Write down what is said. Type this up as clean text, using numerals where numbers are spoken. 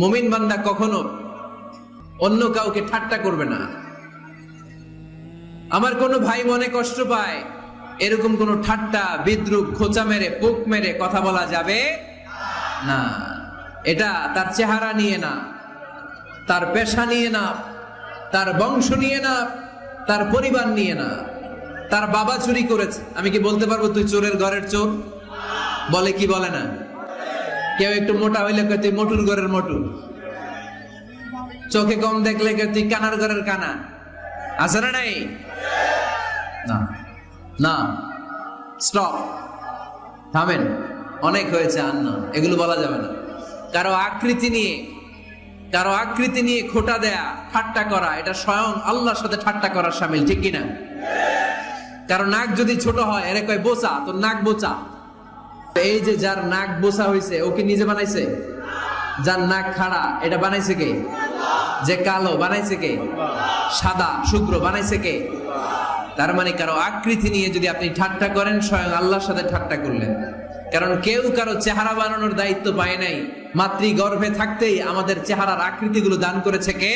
মুমিন বান্দা কখনো অন্য কাউকে ঠাট্টা করবে না। আমার কোনো ভাই মনে কষ্ট পায়, এরকম কোনো ঠাট্টা, বিদ্রুপ, খোঁচা মেরে, পোক মেরে কথা বলা যাবে না। এটা তার চেহারা নিয়ে না, তার পেশা নিয়ে না, তার বংশ নিয়ে না, তার পরিবার নিয়ে না। তার বাবা চুরি করেছে, আমি কি বলতে পারবো তুই চোরের ঘরের চোর? বলে কি বলে না? কেউ একটু মোটা হইলে কয় তুই মোটুর ঘরের মোটু, চোখে কম দেখলে কয় তুই কানার ঘরের কানা। আছে না নাই? না না, স্টপ, থামেন, অনেক হয়েছে, আর না, এগুলো বলা যাবে না। কারো আকৃতি নিয়ে খোঁটা দেয়া, ঠাট্টা করা, এটা স্বয়ং আল্লাহর সাথে ঠাট্টা করার শামিল, ঠিক কিনা? কারো নাক যদি ছোট হয়, এর কয় বোচা, তোর নাক বোচা। এই যে যার নাক বোচা হয়েছে, ও কি নিজে বানাইছে? যার নাক খাড়া, এটা বানাইছে কে? যে কালো, বানাইছে কে? সাদা শুভ্র, বানাইছে কে? তার মানে কারো আকৃতি নিয়ে যদি আপনি ঠাট্টা করেন, স্বয়ং আল্লাহর সাথে ঠাট্টা করলেন। কারণ কেউ কারো চেহারা বানানোর দায়িত্ব পায় নাই। মাতৃগর্ভে থাকতেই আমাদের চেহারার আকৃতিগুলো দান করেছে কে?